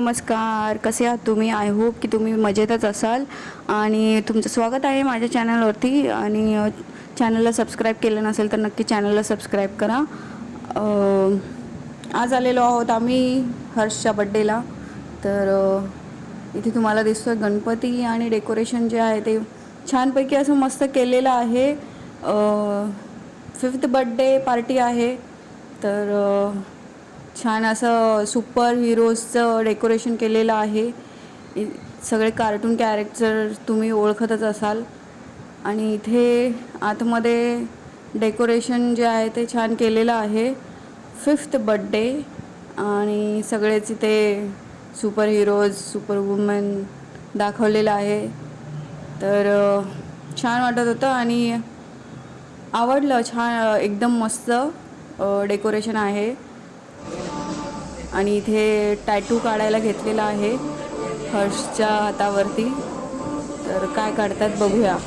नमस्कार, कसे आहात तुम्ही? आय होप की तुम्ही मजेतच असाल आणि तुमचं स्वागत आहे माझ्या चॅनलवरती. आणि चॅनलला सबस्क्राईब केलं नसेल तर नक्की चॅनलला सबस्क्राईब करा. आज आलेलो आहोत आम्ही हर्षच्या बड्डेला. तर इथे तुम्हाला दिसतोय गणपती आणि डेकोरेशन जे आहे ते छानपैकी असं मस्त केलेलं आहे. 5th बड्डे पार्टी आहे. तर छान असं सुपर हिरोजचं डेकोरेशन केलेलं आहे. सगळे कार्टून कॅरेक्टर तुम्ही ओळखतच असाल. आणि इथे आतमध्ये डेकोरेशन जे आहे ते छान केलेलं आहे. 5th बड्डे आणि सगळेच इथे सुपर हिरोज सुपर वुमन दाखवलेलं आहे. तर छान वाटत होतं आणि आवडलं. छान एकदम मस्त डेकोरेशन आहे. आणि इथे टॅटू काढायला घेतलेला आहे हर्षच्या हातावरती. तर काय काढतात बघूया.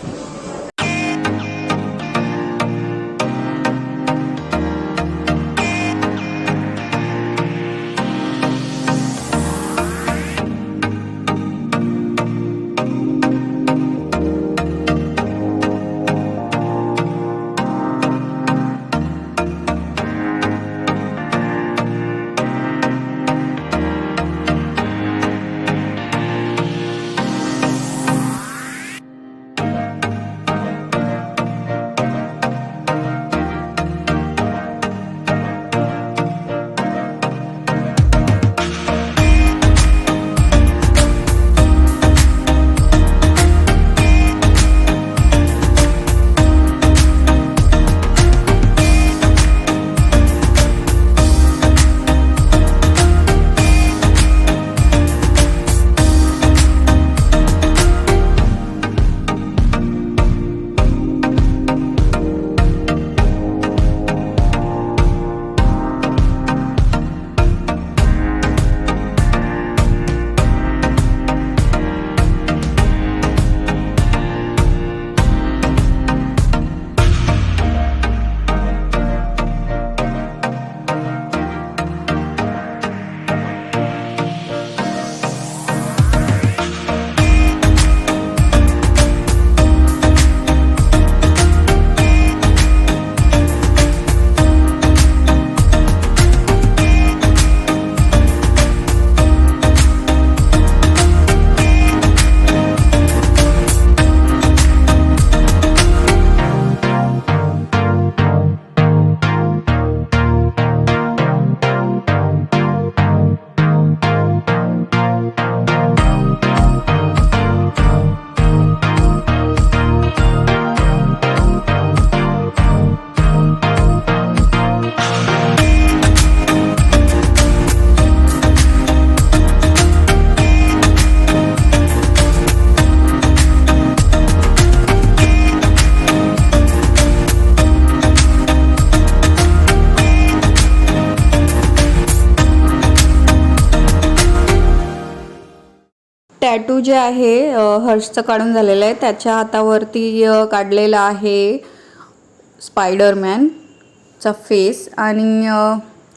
टॅटू जे आहे हर्षचं काढून झालेलं आहे. त्याच्या हातावरती काढलेला आहे स्पायडरमॅनचा फेस. आणि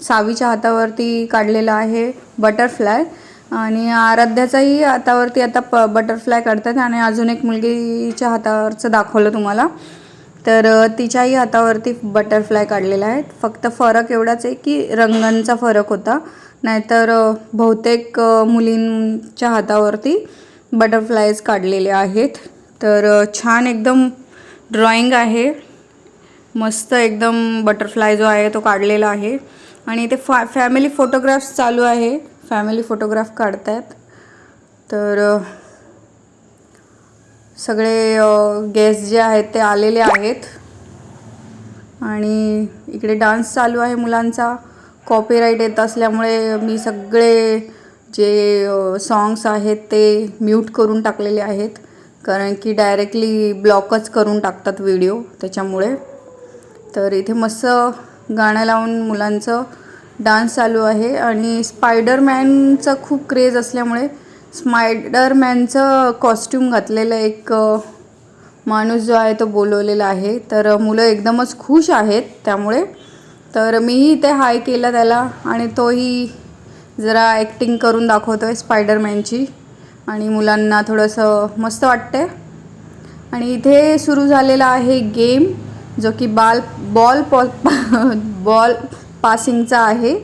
सावीच्या हातावरती काढलेला आहे बटरफ्लाय. आणि आराध्याचाही हातावरती आता बटरफ्लाय काढतात. आणि अजून एक मुलगीच्या हातावरचं दाखवलं तुम्हाला. तर तिच्याही हातावरती बटरफ्लाय काढलेला आहे. फक्त फरक एवढाच आहे की रंगांचा फरक होता. नाहीतर बहुतेक मुलींच्या हातावरती बटरफ्लायज काढलेले आहेत. तर छान एकदम ड्रॉइंग आहे. मस्त एकदम बटरफ्लाय जो आहे तो काढलेला आहे. आणि इथे फॅमिली फोटोग्राफ्स चालू आहे. फॅमिली फोटोग्राफ काढतात. तर सगळे गेस्ट जे आहेत ते आलेले आहेत. आणि इकडे डान्स चालू आहे मुलांचा. कॉपीराईट येत असल्यामुळे मी सगळे जे सॉन्ग्स आहेत ते म्यूट करून टाकलेले आहेत. कारण की डायरेक्टली ब्लॉकच करून टाकतात व्हिडिओ त्याच्यामुळे. तर इथे मस्त गाणं लावून मुलांचं डान्स चालू आहे. आणि स्पायडरमॅनचं खूप क्रेज असल्यामुळे स्पायडरमॅनचं कॉस्ट्यूम घातलेलं एक माणूस जो आहे तो बोलवलेला आहे. तर मुलं एकदमच खुश आहेत त्यामुळे. तर मीही इथे हाय केलं त्याला आणि तोही जरा ॲक्टिंग करून दाखवतो आहे स्पायडरमॅनची आणि मुलांना थोडंसं मस्त वाटतं आहे. आणि इथे सुरू झालेला आहे गेम जो की बॉल पासिंगचा आहे.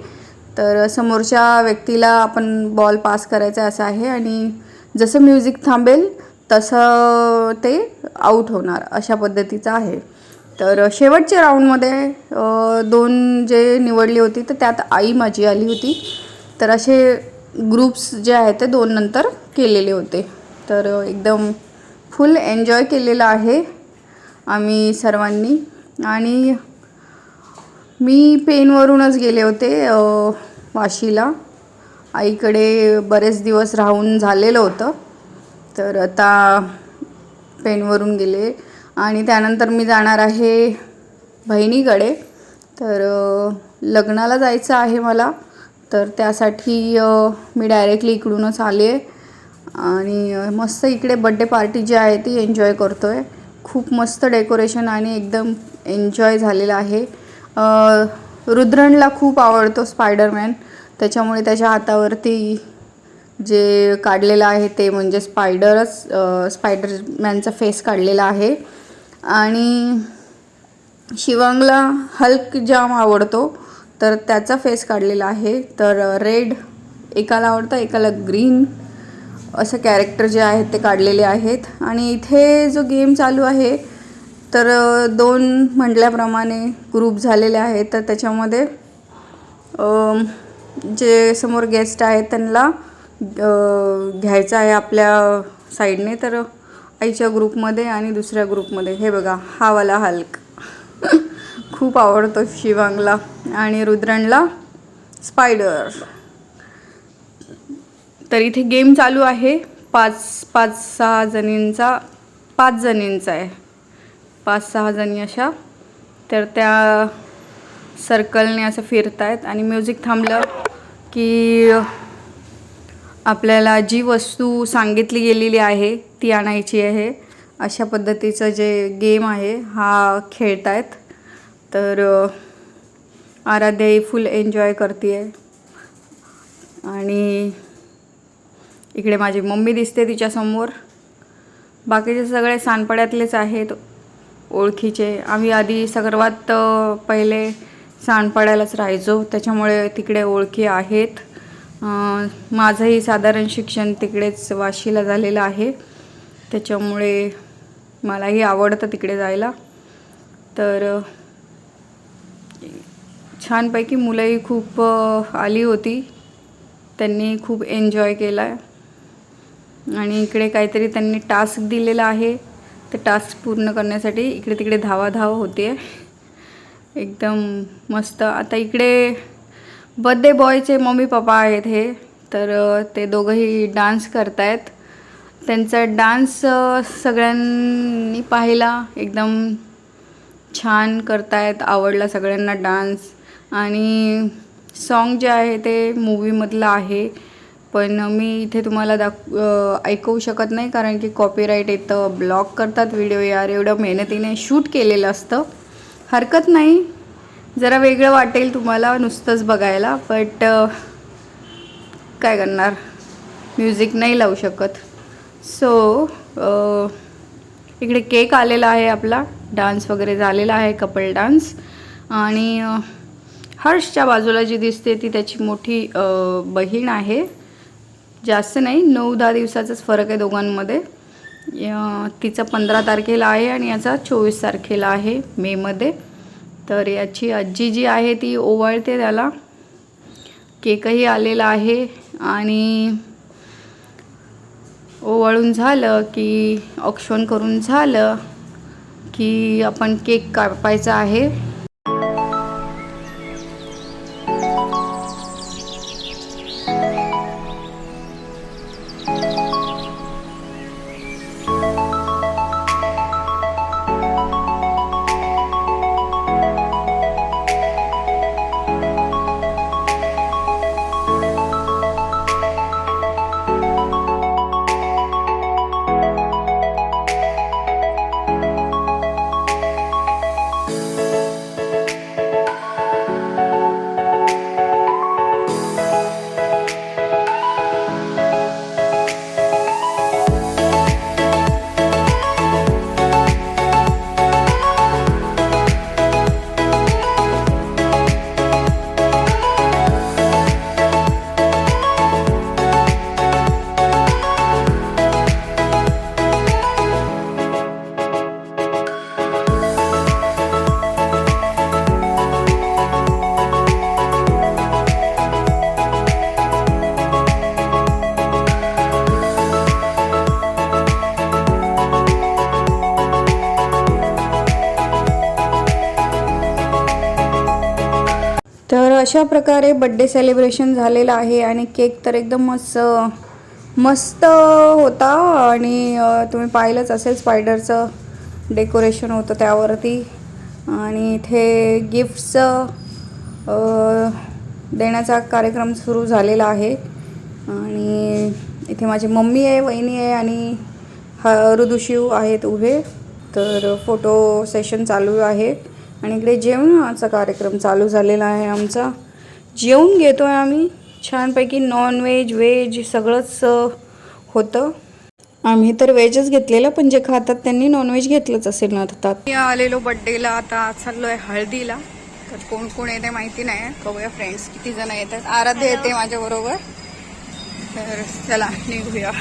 तर समोरच्या व्यक्तीला आपण बॉल पास करायचा असं आहे आणि जसं म्युझिक थांबेल तसं ते आऊट होणार अशा पद्धतीचं आहे. तर शेवटच्या राऊंडमध्ये 2 जे निवडली होती तर त्यात आई माझी आली होती. तर असे ग्रुप्स जे आहेत ते 2 नंतर केलेले होते. तर एकदम फुल एन्जॉय केलेला आहे आम्ही सर्वांनी. आणि मी पेनवरूनच गेले होते वाशीला. आईकडे बरेच दिवस राहून झालेलं होतं तर आता पेनवरून गेले. आणि त्यानंतर मी जाणार आहे बहिणीकडे. तर लग्नाला जायचं आहे मला. तर त्यासाठी मी डायरेक्टली इकडूनच आले आहे आणि मस्त इकडे बड्डे पार्टी जी आहे ती एन्जॉय करतो आहे. खूप मस्त डेकोरेशन आणि एकदम एन्जॉय झालेलं आहे. रुद्रणला खूप आवडतो स्पायडरमॅन, त्याच्यामुळे त्याच्या हातावरती जे काढलेलं आहे ते म्हणजे स्पायडरमॅनचा फेस काढलेला आहे. आणि शिवांगला हल्क जाम आवडतो तर त्याचा फेस काढलेला आहे. तर रेड एकाला आवडतं, एकाला ग्रीन असं कॅरेक्टर जे आहेत ते काढलेले आहेत. आणि इथे जो गेम चालू आहे तर 2 म्हटल्याप्रमाणे ग्रुप झालेले आहेत. तर त्याच्यामध्ये जे समोर गेस्ट आहेत त्यांना घ्यायचं आहे आपल्या साईडने. तर आईच्या ग्रुपमध्ये आणि दुसऱ्या ग्रुपमध्ये हे बघा हा वाला हल्क खूप आवडतो शिवांगला आणि रुद्रणला स्पायडर. तर इथे गेम चालू आहे 5-6 जणींचा, 5 जणींचा आहे, 5-6 जणी अशा. तर त्या सर्कलने असं फिरतायत आणि म्युझिक थांबलं की आपल्याला जी वस्तू सांगितली गेलेली आहे ती आणायची आहे. अशा पद्धतीचं जे गेम आहे हा खेळतायत. तर आराध्याही फुल एन्जॉय करते आहे. आणि इकडे माझी मम्मी दिसते तिच्यासमोर. बाकीचे सगळे सांडपाड्यातलेच आहेत ओळखीचे. आम्ही आधी सर्वात पहिले सांडपाड्यालाच राहायचो त्याच्यामुळे तिकडे ओळखी आहेत. माझंही साधारण शिक्षण तिकडेच वाशीला झालेलं आहे त्याच्यामुळे मलाही आवडतं तिकडे जायला. तर छानपैकी मुलंही खूप आली होती, त्यांनी खूप एन्जॉय केला आहे. आणि इकडे काहीतरी त्यांनी टास्क दिलेला आहे, ते टास्क पूर्ण करण्यासाठी इकडे तिकडे धावाधाव होते आहे. एकदम मस्त. आता इकडे बर्थडे बॉयचे मम्मी पप्पा आहेत हे. तर ते दोघंही डान्स करतायत. त्यांचा डान्स सगळ्यांनी पाहिला, एकदम छान करतायत, आवडला सगळ्यांना डान्स. आणि सॉन्ग जे आहे ते मूवीमधलं आहे पण मी इथे तुम्हाला ऐकवू शकत नाही कारण की कॉपीराईट येतं, ब्लॉक करतात व्हिडिओ. यार एवढं मेहनतीने शूट केलेलं असतं. हरकत नाही, जरा वेगळं वाटेल तुम्हाला नुसतंच बघायला, बट काय करणार, म्युझिक नाही लावू शकत. सो इकडे केक आलेला आहे आपला, डान्स वगैरे झालेला आहे, कपल डान्स. आणि हर्षच्या बाजूला जी दिसते ती त्याची मोठी बहीण आहे. जास्त नाही, 9-10 दिवसाचाच फरक आहे दोघांमध्ये. तिचा 15 तारखेला आहे आणि याचा 24 तारखेला आहे मेमध्ये. तर याची आजी जी आहे ती ओवाळते त्याला. केकही आलेला आहे आणि ओवाळून झालं की औक्षण करून झालं की आपण केक कापायचा आहे. अशा प्रकारे बड्डे सेलिब्रेशन झालेलं आहे आणि केक तर एकदम मस्त होता आणि तुम्ही पाहिलंच असेल स्पायडरचं डेकोरेशन होतं त्यावरती. आणि इथे गिफ्ट्सचं देण्याचा कार्यक्रम सुरू झालेला आहे. आणि इथे माझी मम्मी आहे, वहिनी आहे आणि ऋदुशिव आहेत उभे. तर फोटो सेशन चालू आहे आणि इकडे जेवणाचा कार्यक्रम चालू झालेला आहे आमचा. जेवून घेतो आहे आम्ही छानपैकी, नॉनव्हेज व्हेज सगळंच होतं. आम्ही तर व्हेजच घेतलेलं, पण जे खातात त्यांनी नॉनव्हेज घेतलंच असेल ना. आता मी आलेलो बड्डेला, आता चाललो आहे हळदीला. तर कोण कोण येते माहिती नाही, बघूया फ्रेंड्स किती जण येतात. आराध्य येते माझ्याबरोबर, तर चला निघूया.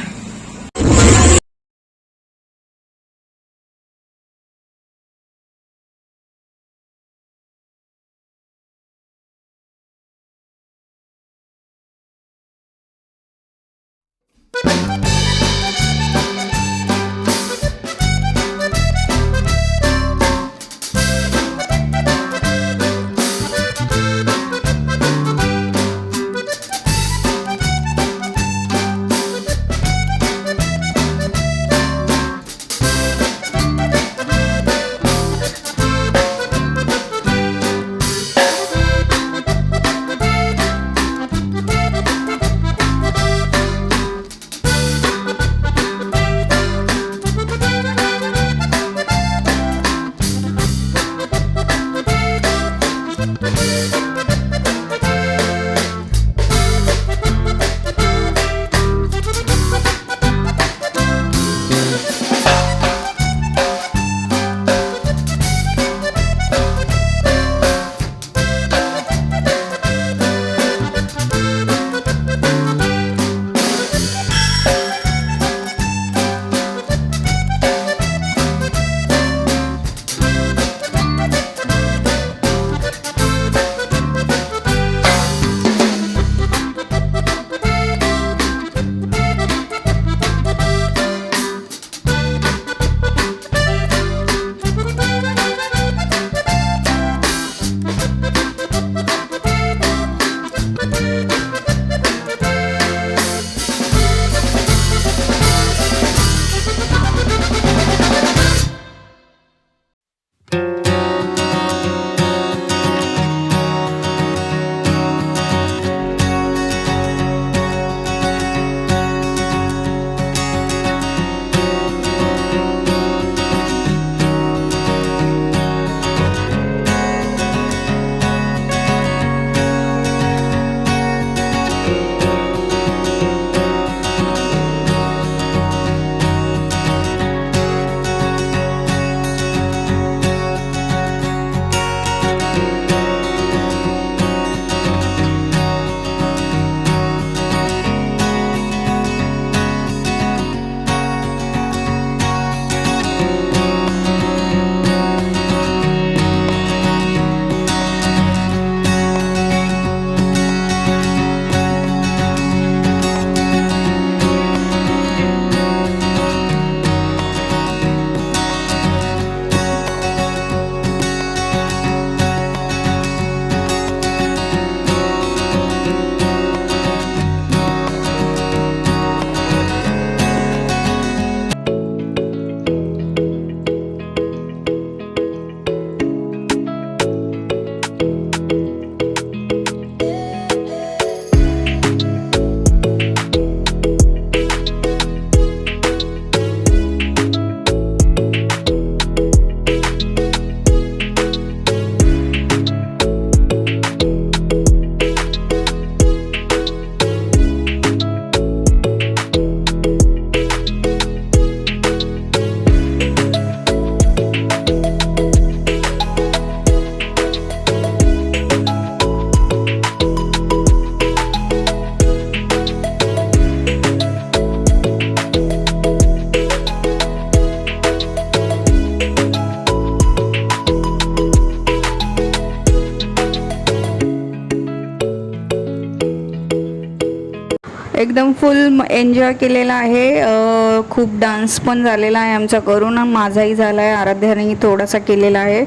एकदम फुल एन्जॉय केलेला आहे. खूप डान्स पण झालेला आहे आमचा करून, माझाही झाला आहे, आराध्यानेही थोडासा केलेला आहे.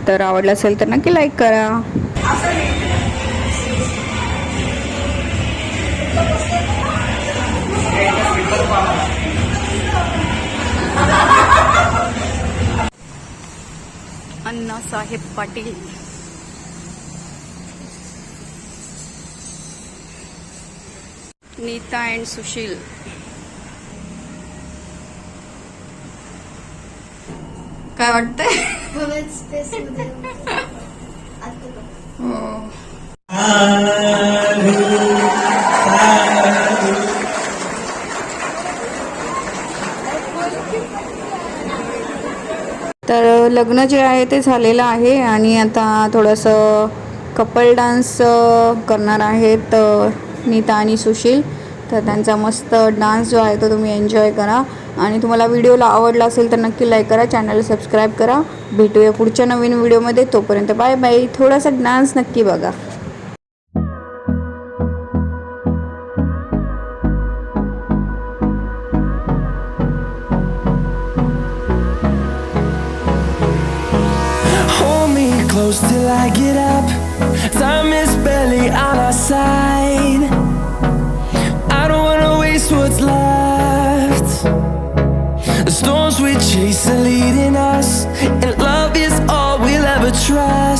तर आवडला असेल तर नक्की लाईक करा. अण्णासाहेब पाटील. नीता अँड सुशील. काय वाटतंय? तर लग्न जे आहे ते झालेलं आहे आणि आता थोडंसं कपल डान्स करणार आहेत नीता आणि सुशील. तर त्यांचा मस्त डान्स जो आहे तो तुम्ही एन्जॉय करा आणि तुम्हाला व्हिडिओला आवडला असेल तर नक्की लाईक करा, चॅनल सबस्क्राईब करा. भेटूया पुढच्या नवीन व्हिडिओमध्ये. तोपर्यंत बाय बाय. थोडासा डान्स नक्की बघा. Close till I get up. Time is barely on our side. I don't wanna waste what's left. The storms we chase are leading us, and love is all we'll ever try.